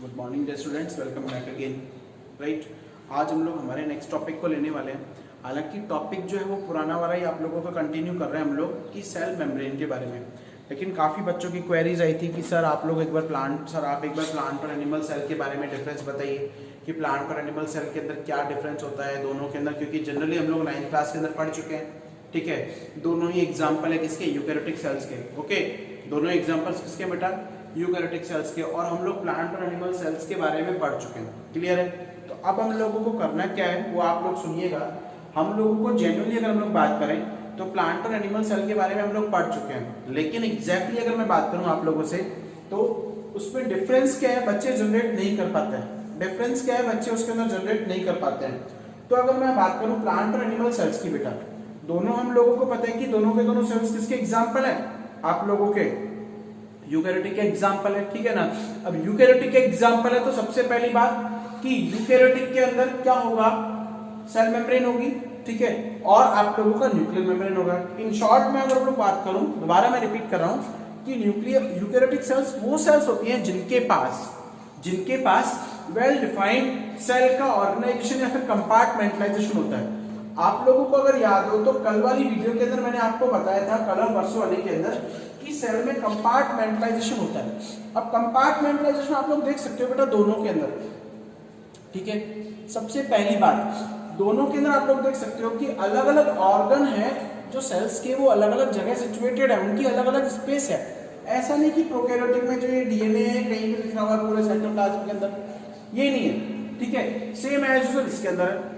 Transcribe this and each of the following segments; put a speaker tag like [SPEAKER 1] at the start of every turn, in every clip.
[SPEAKER 1] Good morning dear students, welcome back again. Right, आज हम लोग हमारे नेक्स्ट टॉपिक को लेने वाले हैं। हालांकि टॉपिक जो है वो पुराना वाला ही आप लोगों को कंटिन्यू कर रहे हैं हम लोग कि सेल मेम्ब्रेन के बारे में। लेकिन काफ़ी बच्चों की क्वेरीज आई थी कि सर आप लोग एक बार प्लांट और एनिमल सेल के बारे में डिफरेंस बताइए कि प्लांट और एनिमल सेल के अंदर क्या डिफरेंस होता है दोनों के अंदर, क्योंकि जनरली हम लोग 9th क्लास के अंदर पढ़ चुके हैं। ठीक है, दोनों ही एग्जाम्पल है किसके, यूकैरियोटिक सेल्स के। ओके, दोनों एग्जाम्पल्स किसके बेटा, यूकैरियोटिक सेल्स के। और हम लोग प्लांट और एनिमल सेल्स के बारे में पढ़ चुके हैं। क्लियर है? तो अब हम लोगों को करना क्या है वो आप लोग सुनिएगा। हम लोगों को जेन्युइनली अगर हम लोग बात करें तो प्लांट और एनिमल सेल के बारे में हम लोग पढ़ चुके हैं, लेकिन एग्जैक्टली अगर मैं बात करूं आप लोगों से तो उसमें डिफरेंस क्या है बच्चे जनरेट नहीं कर पाते हैं। डिफरेंस क्या है बच्चे उसके अंदर जनरेट नहीं कर पाते हैं। तो अगर मैं बात करूं प्लांट और एनिमल सेल्स की बेटा, दोनों हम लोगों को पता है कि दोनों के दोनों सेल्स किसके एग्जाम्पल है, आप लोगों के यूकैरियोटिक के एग्जाम्पल है। ठीक है ना। अब यूकैरियोटिक के एग्जाम्पल है तो सबसे पहली बात कि यूकैरियोटिक के अंदर क्या होगा, सेल मेम्ब्रेन होगी। ठीक है, और आप लोगों का न्यूक्लियर मेम्ब्रेन होगा। इन शॉर्ट में अगर हम लोग बात करूं, दोबारा मैं रिपीट कर रहा हूं कि यूकैरियोटिक सेल्स वो सेल्स होती हैं जिनके पास वेल डिफाइंड सेल का ऑर्गेनाइजेशन या फिर कंपार्टमेंटलाइजेशन होता है। आप लोगों को अगर याद हो तो कल वाली वीडियो के अंदर मैंने आपको बताया था, कल और परसों वाले के अंदर, कि सेल में कंपार्टमेंटलाइजेशन होता है। अब कंपार्टमेंटलाइजेशन आप लोग देख सकते हो बेटा दोनों के अंदर। ठीक है, सबसे पहली बात दोनों के अंदर आप लोग देख सकते हो कि अलग अलग ऑर्गन है जो सेल्स के, वो अलग अलग जगह सिचुएटेड है, उनकी अलग अलग स्पेस है। ऐसा नहीं कि प्रोकैरियोटिक में जो ये डीएनए है कहीं भी लिखा हुआ है पूरे साइटोप्लाज्म के अंदर, ये नहीं है। ठीक है, सेम एज यूजुअल इसके अंदर है,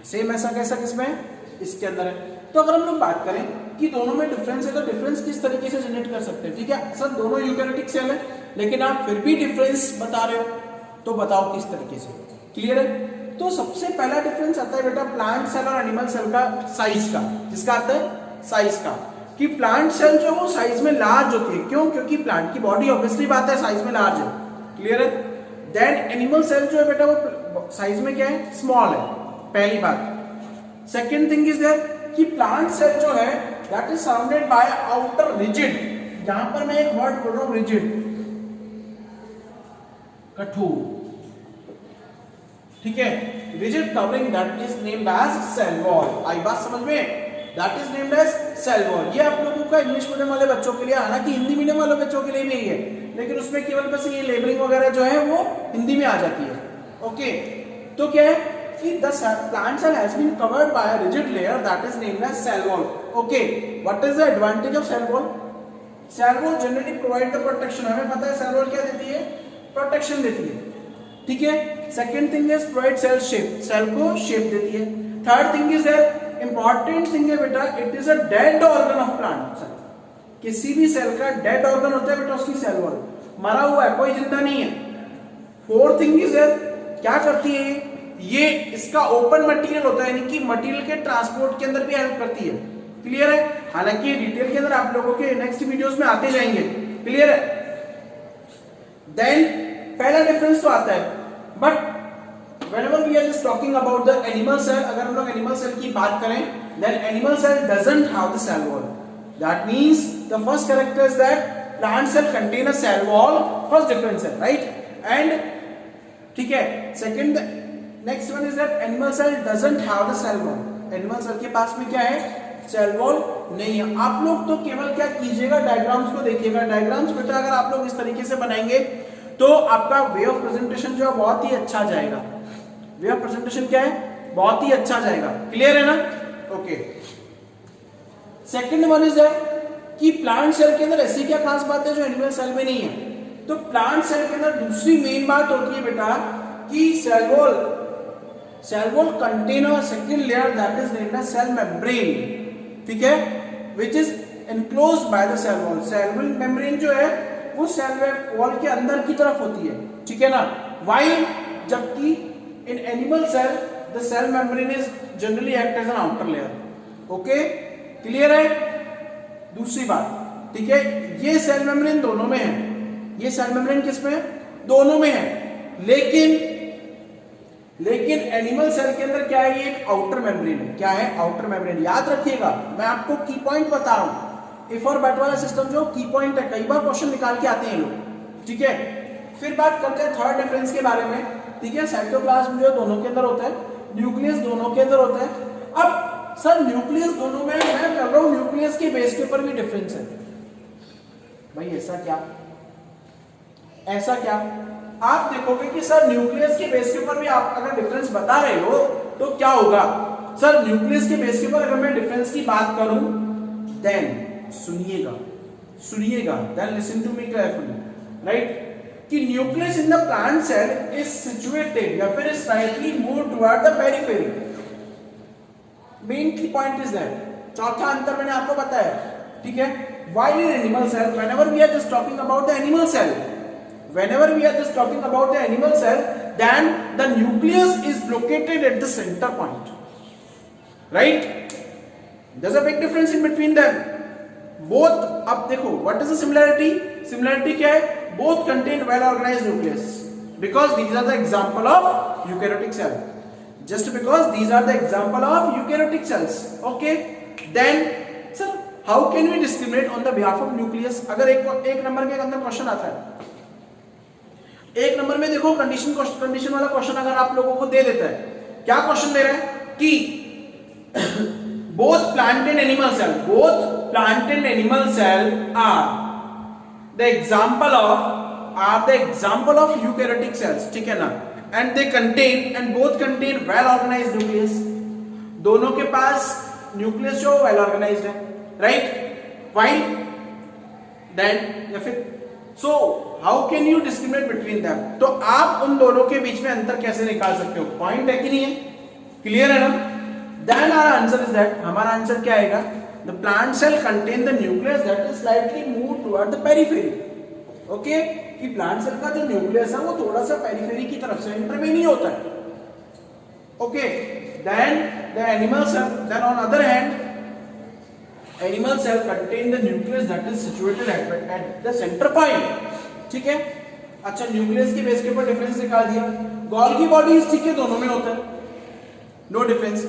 [SPEAKER 1] सेम ऐसा कैसा किसमें है, इसके अंदर है। तो अगर हम लोग बात करें कि दोनों में डिफरेंस है तो डिफरेंस किस तरीके से जनरेट कर सकते हैं। ठीक है सर, दोनों यूकैरियोटिक सेल है लेकिन आप फिर भी डिफरेंस बता रहे हो, तो बताओ किस तरीके से। क्लियर है? तो सबसे पहला डिफरेंस आता है बेटा प्लांट सेल और एनिमल सेल का साइज का। किसका आता है? साइज का। कि प्लांट सेल जो वो साइज में लार्ज होती है। क्यों? क्योंकि प्लांट की बॉडी ऑब्वियसली बात है साइज में लार्ज है। क्लियर है? देन एनिमल सेल जो है बेटा वो साइज में क्या है, स्मॉल है। पहली बात। सेकेंड थिंग इज देयर कि प्लांट सेल जो है that is surrounded by outer rigid, यहां पर मैं एक वर्ड बोल रहा हूं रिजिड, कठोर। ठीक है, rigid covering that is named as cell wall. आई बात समझ में? That is named as cell wall. ये आप लोगों का इंग्लिश मीडियम वाले बच्चों के लिए, हालांकि हिंदी मीडियम वाले बच्चों के लिए भी है, लेकिन उसमें केवल बस ये लेबलिंग वगैरह जो है वो हिंदी में आ जाती है। ओके, तो क्या है कि the plant cell has been covered by a rigid layer that is named as cell wall. Okay, what is the advantage of cell wall? Cell wall generally provide the protection. हमें पता है cell wall क्या देती है, protection देती है। ठीक है, second thing is provide cell shape, cell को शेप देती है। Third thing is important thing है बेटा, it is a dead organ of plant. किसी भी सेल का डेड ऑर्गन होता है बेटा उसकी सेल वॉल, मरा हुआ है, कोई जिंदा नहीं है। फोर्थ थिंग इज क्या करती है ये, इसका ओपन मटेरियल होता है, यानी कि मटेरियल के ट्रांसपोर्ट के अंदर भी हेल्प करती है। क्लियर है? हालांकि डिटेल के अंदर आप लोगों के नेक्स्ट वीडियोस में आते जाएंगे। क्लियर है? देन पहला डिफरेंस तो आता है, but whenever we are just talking about the animal cell, अगर हम लोग एनिमल सेल की बात करें, then animal cell doesn't have the cell wall. That means the first character is that plant cell contain a cell wall. First difference है, right? And ठीक है, second next one is that animal cell doesn't have the cell wall. Animal cell के पास में क्या है, cell wall नहीं है। आप लोग तो केवल क्या कीजिएगा, डायग्राम्स को देखिएगा। डायग्राम्स बेटा अगर आप लोग इस तरीके से बनाएंगे तो आपका वे ऑफ प्रेजेंटेशन जो है बहुत ही अच्छा जाएगा। वे ऑफ प्रेजेंटेशन क्या है, बहुत ही अच्छा जाएगा। क्लियर है ना? Okay, second one is that कि प्लांट सेल के अंदर ऐसी क्या खास बात है जो एनिमल सेल में नहीं है। तो प्लांट सेल के अंदर दूसरी मेन बात होती है बेटा कि cell wall contain a second layer that is named as cell membrane. ठीक है, which is enclosed by the cell wall. Cell membrane जो है वो सेल वॉल के अंदर की तरफ होती है। ठीक है ना? व्हाइल जबकि in animal cell the cell membrane is generally act as an outer layer. Okay, clear है? दूसरी बात, ठीक है, ये सेल मेम्ब्रेन दोनों में है, ये सेल मेम्ब्रेन किस में है, दोनों में है। लेकिन एनिमल सेल के अंदर क्या है, ये एक आउटर मेम्ब्रेन है। क्या है? Outer membrane. याद रखिएगा, मैं आपको की पॉइंट बता रहा हूं। इफ और बट वाला सिस्टम जो की पॉइंट है, कई बार क्वेश्चन निकाल के आते हैं लोग। ठीक है, फिर बात करते हैं थर्ड डिफरेंस के बारे में, ठीक है। साइटोप्लाज्म जो दोनों के अंदर होता है, न्यूक्लियस दोनों के अंदर होता है। अब सर न्यूक्लियस दोनों में मैं कर रहा हूं, न्यूक्लियस के बेस के ऊपर भी डिफरेंस है। भाई ऐसा क्या, ऐसा क्या? आप देखोगे कि सर न्यूक्लियस के बेस के ऊपर भी आप अगर डिफरेंस बता रहे हो तो क्या होगा? सर न्यूक्लियस के बेस के ऊपर अगर मैं डिफरेंस की बात करूं, देन सुनिएगा, सुनिएगा, then listen to me carefully, right, कि nucleus in the plant cell is situated या फिर slightly move toward the periphery. Main key point is that. चौथा अंतर मैंने आपको बताया, ठीक है। While in animal cell, whenever we are just talking about the animal cell, whenever we are just talking about the animal cell, then the nucleus is located at the center point, right? There's a big difference in between them both. अब देखो what is the similarity? Similarity क्या है? Both contain well organized nucleus because these are the example of eukaryotic cell. Just because these are the example of eukaryotic cells, okay? Then sir how can we discriminate on the behalf of nucleus? अगर एक number के अंदर question आता है, एक number में देखो condition वाला क्वेश्चन अगर आप लोगों को दे देता है, क्या क्वेश्चन दे रहा है कि both plant and animal cell, both plant and animal cell are the example of eukaryotic cells, ठीक है ना, and they contain and both contain well organized nucleus, दोनों के पास न्यूक्लियस जो वेल ऑर्गेनाइज्ड है, राइट? व्हाइल देन या फिर so how can you discriminate between them? तो आप उन दोनों के बीच में अंतर कैसे निकाल सकते हो? पॉइंट है कि नहीं है? क्लियर है ना? Then our answer is that, हमारा आंसर क्या आएगा? The plant cell contain the nucleus that is slightly move toward the periphery, okay, कि प्लांट सेल का जो न्यूक्लियस है वो थोड़ा सा पेरिफेरी की तरफ, सेंटर में नहीं होता है, okay. Then the animal cell, then on other hand animal cell contain the nucleus that is situated at the center point, ठीक है। अच्छा, न्यूक्लियस के बेस के ऊपर डिफरेंस निकाल दिया। गोल्गी बॉडीज, ठीक है, दोनों में होता है, no difference,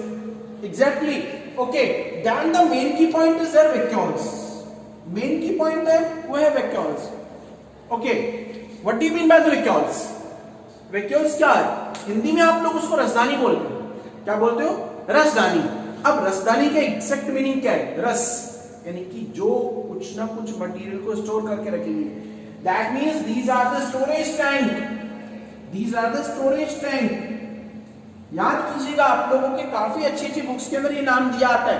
[SPEAKER 1] exactly, okay. Then the main key point is their vacuoles, main key point है वो है vacuoles, okay. What do you mean by the vacuoles? Vacuoles क्या है? हिंदी में आप लोग उसको रसदानी बोलते हो, क्या बोलते हो? रसदानी। अब रसदानी का एग्जैक्ट मीनिंग क्या है? रस यानी कि जो कुछ ना कुछ मटेरियल को स्टोर करके रखेंगे, that means these are the storage tank, these are the storage tank. याद कीजिएगा, आप लोगों के काफी अच्छी अच्छी बुक्स के अंदर ये नाम दिया आता है,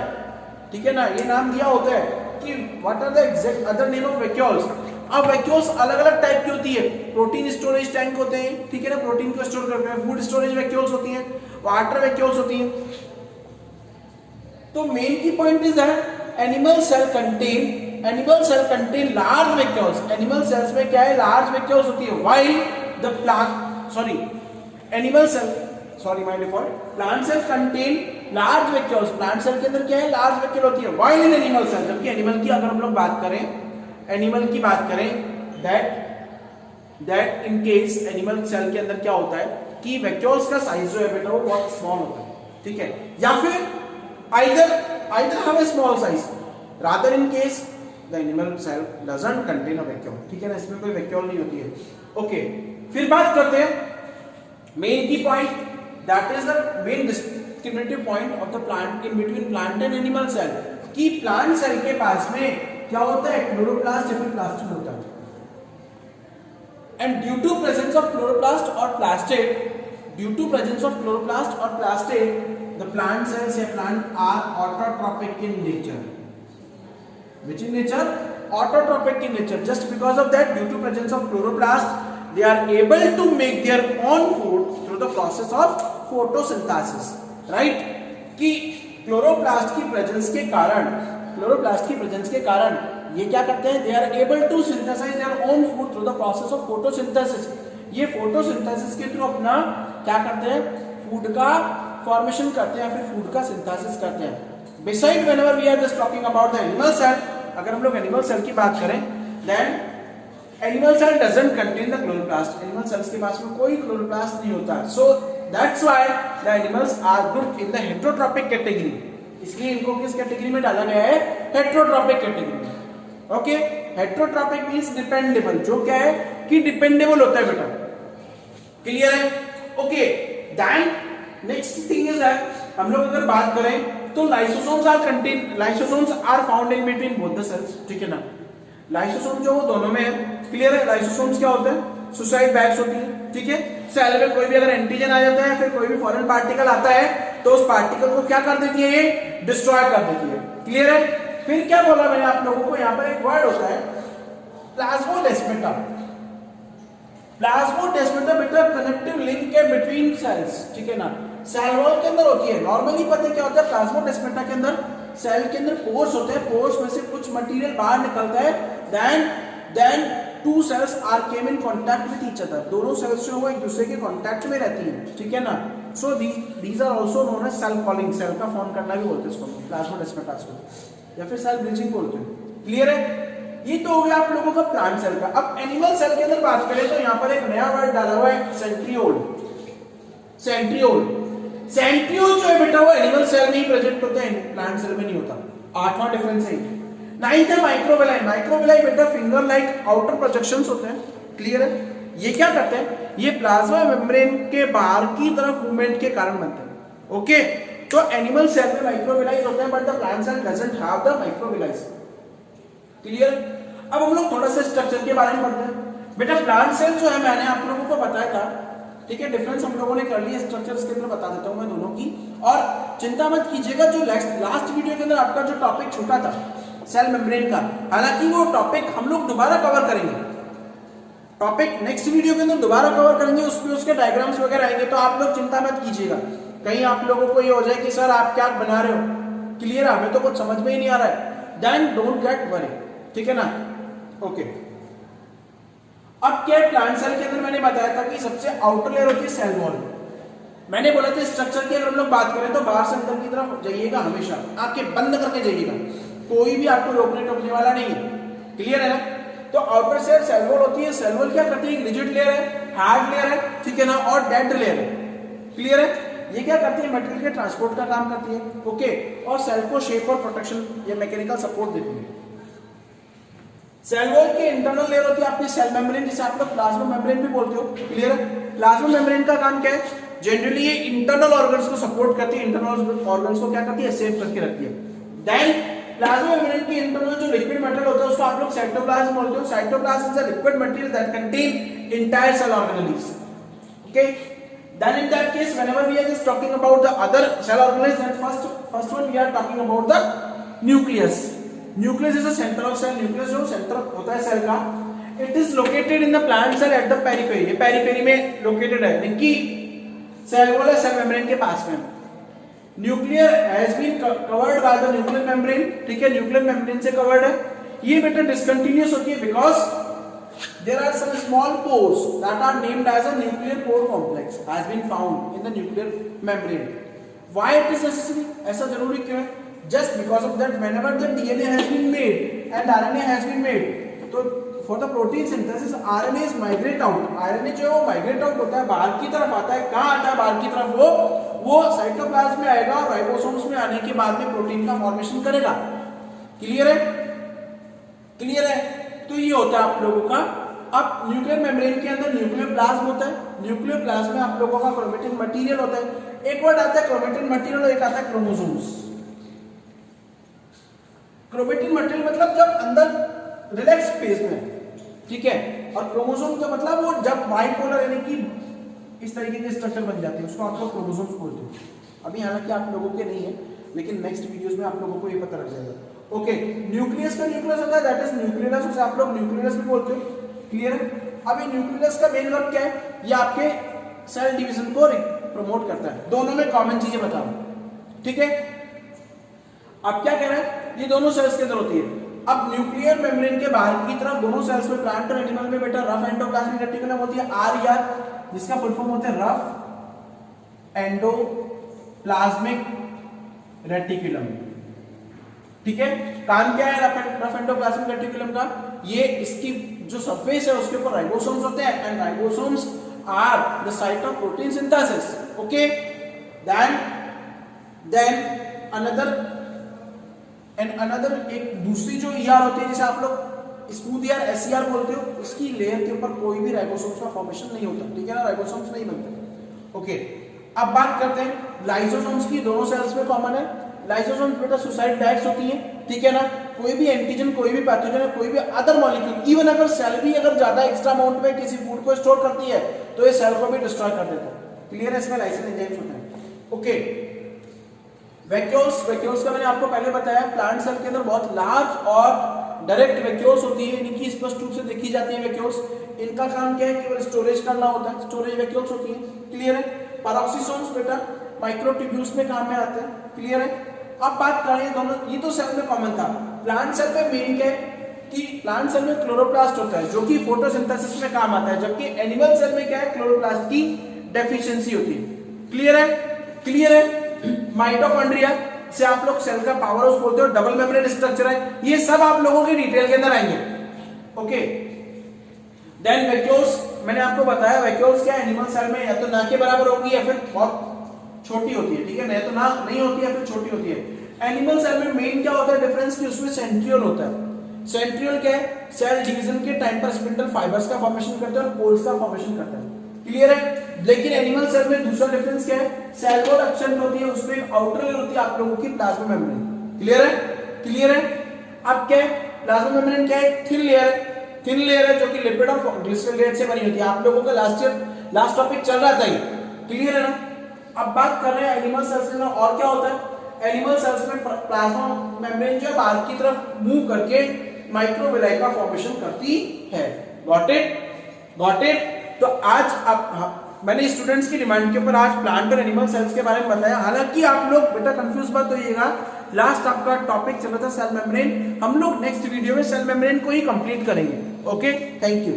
[SPEAKER 1] ठीक है ना, ये नाम दिया होता है कि what are the exact other name of vacuoles. अब वैक्यूल्स अलग अलग टाइप की होती है, प्रोटीन स्टोरेज टैंक होते हैं, ठीक है ना, प्रोटीन को स्टोर करते हैं, फूड स्टोरेज वैक्यूल्स होती हैं, वाटर वैक्यूल्स होती हैं। तो main key point is that animal cell contain large vacuoles. Animal cells में क्या है? लार्ज वैक्यूल्स होती है, while the plant cell contain large vacuoles. Plant cell के अंदर क्या है? लार्ज वैक्यूल होती है, व्हाइल इन एनिमल सेल, जबकि एनिमल की अगर हम लोग बात करें, एनिमल की बात करें, that in case animal cell के अंदर क्या होता है कि वैक्यूल्स का साइज जो है बेटा वो बहुत स्मॉल होता है, ठीक है, या फिर either have a small size, rather in case the animal cell doesn't contain a vacuole, ठीक है ना, इसमें कोई वैक्यूल नहीं होती है, ओके। फिर बात करते हैं main key point, that is the main discriminative point of the plant in between plant and animal cell, कि प्लांट सेल के पास में क्या होता है? क्लोरोप्लास्ट या फिर प्लास्टिड होता है, and due to presence of chloroplast और प्लास्टिड, the plant cells या plant are autotrophic in nature. Which in nature? Autotrophic in nature. Just because of that, due to presence of chloroplast, they are able to make their own food through the process of photosynthesis. Right? कि chloroplast की presence के कारण ये क्या करते हैं? They are able to synthesize their own food through the process of photosynthesis. ये photosynthesis के थ्रू अपना क्या करते हैं? फूड का फॉर्मेशन करते हैं, फिर फूड का सिंथेसिस करते हैं। Beside whenever we are just talking about the animal cell, अगर हम लोग एनिमल सेल की बात करें, then animal cell doesn't contain the chloroplast. Animal cells के पास में कोई क्लोरोप्लास्ट नहीं होता, so that's why the animals are grouped in the heterotrophic category. इसलिए इनको किस कैटेगरी में डाला गया है? हेटेरोट्रॉपिक कैटेगरी में, ओके। हेट्रोट्रॉपिक मींस डिपेंडेबल, जो क्या है कि डिपेंडेबल होता है बेटा, क्लियर है? Okay, then next thing is that हम लोग अगर बात करें तो lysosomes are found in between both the cells, ठीक है ना? लाइसोसोम जो वो दोनों में है, क्लियर है? लाइसोसोम्स क्या होते हैं? सुसाइड बैग्स होती है, ठीक है? सेल में कोई भी अगर एंटीजन आ जाता है, फिर कोई भी फॉरेन पार्टिकल आता है, तो उस पार्टिकल को क्या कर देती है? ये डिस्ट्रॉय कर देती है, क्लियर है? फिर क्या बोला मैंने आप लोगों को, यहाँ पर एक वर्ड होता है प्लाज्मोडेस्माटा। प्लाज्मोडेस्माटा बेटा कनेक्टिव लिंक है बिटवीन सेल्स, ठीक है ना? सेल वॉल के अंदर होती है। नॉर्मली पता है क्या होता है प्लाज्मोडेस्माटा के अंदर? सेल के अंदर पोर्स होते हैं, पोर्स में से कुछ मटेरियल बाहर निकलता है, then two cells are came in contact with each other, दोनों सेल्स जो वो एक दूसरे के कांटेक्ट में रहती हैं, ठीक है ना? So these are also known as cell calling, cell का फॉर्म करना भी बोलते हैं इसको, प्लाज्मोडेस्माटा को, या फिर सेल ब्रिजिंग बोलते हैं, क्लियर है? ये तो हो गया आप लोगों का प्लांट सेल का। अब एनिमल सेल के अंदर बात करें तो यहाँ पर एक नया वर्ड डाला हुआ है, सेंट्रियोल। सेंट्रियोल जो है बेटा वो एनिमल सेल में ही प्रेजेंट होता है, प्लांट सेल में नहीं होता। 8वां डिफरेंस है। 9th है माइक्रोविलाई। माइक्रोविलाई बेटा फिंगर लाइक आउटर प्रोजेक्शंस होते हैं, क्लियर है? ये क्या करते हैं? ये प्लाज्मा मेम्ब्रेन के बाहर की तरफ मूवमेंट के कारण बनते हैं, ओके? तो एनिमल सेल में माइक्रोविलाइज होते हैं, but the plant cell doesn't have the microvilli, clear? अब हम लोग थोड़ा सा स्ट्रक्चर के बारे में पढ़ते हैं। बेटा प्लांट सेल जो है मैंने आप लोगों को बताया था, ठीक है? डिफरेंस हम लोगों ने कर लिया, स्ट्रक्चर्स के अंदर बता देता हूं मैं दोनों की। और चिंता मत कीजिएगा, जो लास्ट वीडियो के अंदर आपका जो टॉपिक छूटा था सेल मेम्ब्रेन का, हालांकि वो टॉपिक हम लोग दोबारा कवर करेंगे, टॉपिक नेक्स्ट वीडियो के अंदर दोबारा कवर करेंगे, उसमें उसके डायग्राम्स वगैरह आएंगे, तो आप लोग चिंता मत कीजिएगा कहीं आप लोगों को ये हो जाए कि सर आप क्या बना रहे हो, क्लियर? हमें तो कुछ समझ में ही नहीं आ रहा है, देन डोंट गेट वरी, ठीक है ना? ओके, अब क्या प्लांट सेल के अंदर मैंने बताया था कि सबसे आउटर लेयर होती है सेल वॉल। मैंने बोला था स्ट्रक्चर की अगर हम लोग बात करें तो बाहर से अंदर की तरफ जाइएगा, हमेशा आंखें बंद करके जाइएगा, कोई भी आपको रोकने टोकने वाला नहीं है, क्लियर है ना? तो आउटर सेल वॉल होती है। सेल वॉल क्या करती है? एक रिजिड लेयर है, हार्ड लेयर है, ठीक है ना? और डेड लेयर है, क्लियर है? ये क्या करती है? मटेरियल के ट्रांसपोर्ट का काम करती है, ओके? और सेल को शेप और प्रोटेक्शन या मैकेनिकल सपोर्ट देती है। सेल वॉल की इंटरनल लेयर होती है आपकी सेल मेम्ब्रेन, जिसे आप लोग प्लाज्मा मेम्ब्रेन भी बोलते हो, क्लियर है? प्लाज्मा मेम्ब्रेन का काम क्या है? जनरली ये इंटरनल ऑर्गन्स को सपोर्ट करती है, इंटरनल ऑर्गन्स को क्या करती है? सेव करके रखती है। देन प्लाज्मा मेम्ब्रेन की इंटरनल जो लिक्विड मटेरियल होता है उसको आप लोग साइटोप्लाज्म बोलते हो। Cytoplasm is a liquid material that contain entire cell organelles, okay? Then in that case, whenever we are just talking about the other cell organelles, then first one we are talking about the nucleus. Nucleus is the center of cell. Nucleus जो center होता है cell का, it is located in the plant cell at the periphery. ये periphery में located है, इनकी cell wall है cell membrane के पास में। Nuclear has been covered by the nuclear membrane, ठीक है? nuclear membrane से covered है। ये बेटा discontinuous होती है because there are some small pores that are named as a nuclear pore complex has been found in the nuclear membrane. Why it is necessary? ऐसा जरूरी क्यों है? Just because of that, whenever the DNA has been made and RNA has been made, तो for the protein synthesis RNA is migrate out. RNA जो है वो migrate out होता है, बाहर की तरफ आता है। कहाँ आता है बाहर की तरफ? वो साइटोप्लाज्म में आएगा और राइबोसोम्स में आने के बाद में प्रोटीन का फॉर्मेशन करेगा, क्लियर है? क्लियर है? तो ये होता है आप लोगों का। अब न्यूक्लियर मेम्ब्रेन के अंदर न्यूक्लियर प्लाज्म होता है। न्यूक्लियर प्लाज्म में आप लोगों का क्रोमेटिन मटेरियल होता है। एक वर्ड आता है क्रोमेटिन मटेरियल और एक आता है क्रोमोसोम्स। क्रोमेटिन मटेरियल मतलब जब अंदर रिलैक्स फेज में, ठीक है? और क्रोमोसोम का मतलब वो जब बाइपोलर यानी कि इस तरीके के स्ट्रक्चर बन जाते हैं, उसको आप लोग क्रोमोसोम्स बोलते हैं। अभी हालांकि आप लोगों के नहीं है, लेकिन नेक्स्ट वीडियोस में आप लोगों को ये पता लग जाएगा, ओके? न्यूक्लियस का न्यूक्लियस होता है, दैट इज न्यूक्लियस, उसे आप लोग न्यूक्लियस भी बोलते हो, क्लियर है? अब ये न्यूक्लियस का मेन वर्क क्या है? ये आपके सेल डिवीजन को प्रमोट करता है। दोनों में कॉमन चीजें बताओ, ठीक है? अब क्या कह रहे हैं? ये दोनों सेल्स के अंदर होती है। अब न्यूक्लियर मेम्ब्रेन के बाहर की तरफ दोनों सेल्स में, प्लांट और एनिमल में बेटा रफ एंडोप्लाज्मिक रेटिकुलम होती है, RER, जिसका फुल फॉर्म होता है रफ एंडोप्लाज्मिक रेटिकुलम, ठीक है? काम क्या है रफ एंडोप्लाज्मिक रेटिकुलम का? ये इसकी जो सरफेस है उसके ऊपर राइबोसोम्स होते हैं, and ribosomes are the site of protein synthesis, okay? Then another एक दूसरी जो ER होती है, जिसे आप लोग स्मूथ यार एसईआर बोलते हो, उसकी लेयर के ऊपर कोई भी राइबोसोम्स का फॉर्मेशन नहीं होता, ठीक है ना, राइबोसोम्स नहीं बनते। ओके, अब बात करते हैं लाइसोसोम्स की, दोनों सेल्स में कॉमन है। लाइसोसोम्स बेटा सुसाइड बैग्स होती हैं, ठीक है ना, कोई भी एंटीजन, कोई भी पैथोजन, कोई भी अदर मॉलिक्यूल, इवन अगर सेल भी अगर ज्यादा एक्स्ट्रा अमाउंट में किसी फूड को स्टोर करती है तो ये सेल को भी डिस्ट्रॉय कर देता है। क्लियर है, इसमें लाइसिन एंजाइम्स होते हैं। ओके, वैक्यूल्स, वैक्यूल्स का मैंने आपको पहले बताया, प्लांट सेल के अंदर बहुत लार्ज और डायरेक्ट वैक्यूल्स होती है, इनकी स्पष्ट रूप से देखी जाती है वैक्यूल्स। इनका काम क्या है, केवल स्टोरेज करना होता है, स्टोरेज वैक्यूल्स होती है। क्लियर है। पैरोक्सिसोम्स बेटा माइक्रोट्यूब्यूल्स में काम में आते हैं। क्लियर है। अब बात करें दोनों, ये तो सेल में कॉमन था। प्लांट सेल में मेन क्या है कि प्लांट सेल में क्लोरोप्लास्ट होता है जो कि फोटोसिंथेसिस में काम आता है, जबकि एनिमल सेल में क्या है, क्लोरोप्लास्ट की डेफिशिएंसी होती है। क्लियर है, क्लियर है। माइटोकॉन्ड्रिया से आप लोग सेल का पावर हाउस बोलते हो, डबल मेम्ब्रेन स्ट्रक्चर है, ये सब आप लोगों की डिटेल के अंदर आएंगे। ओके, देन वैक्यूल्स, मैंने आपको बताया वैक्यूल्स क्या एनिमल सेल में या तो ना के बराबर होगी या फिर बहुत छोटी होती है, ठीक है, तो ना नहीं होती है फिर छोटी होती है। एनिमल सेल में मेन क्या होता है डिफरेंस कि उसमें सेंट्रियोल होता है। सेंट्रियोल क्या है, सेल डिवीजन के टाइम पर स्पिंडल फाइबर्स का फॉर्मेशन करता है और पोल्स का फॉर्मेशन करता है। क्लियर है। लेकिन एनिमल सेल में दूसरा डिफरेंस क्या है, सेल वॉल एब्सेंट होती है, उसमें एक आउटर लेयर होती है आप लोगों की प्लाज्मा मेम्ब्रेन। क्लियर है, क्लियर है। अब क्या है, प्लाज्मा मेम्ब्रेन क्या है, थिन लेयर है, थिन लेयर है जो कि लिपिड और ग्लिसरॉल से बनी होती है। आप लोगों का लास्ट टॉपिक चल रहा था ये। क्लियर है ना। अब बात कर रहे हैं एनिमल सेल्स में और क्या होता है। एनिमल सेल्स में प्लाज्मा मेम्ब्रेन जो है बाहर की तरफ मूव करके माइक्रोविलाई का फॉर्मेशन करती है। Got it, got it. तो आज मैंने स्टूडेंट्स की डिमांड के ऊपर आज प्लांट और एनिमल सेल्स के बारे में बताया। हालांकि आप लोग बेटा कंफ्यूज मत होइएगा, लास्ट आपका टॉपिक चला था सेल मेम्ब्रेन, हम लोग नेक्स्ट वीडियो में सेल मेम्ब्रेन को ही कंप्लीट करेंगे। Okay, thank you.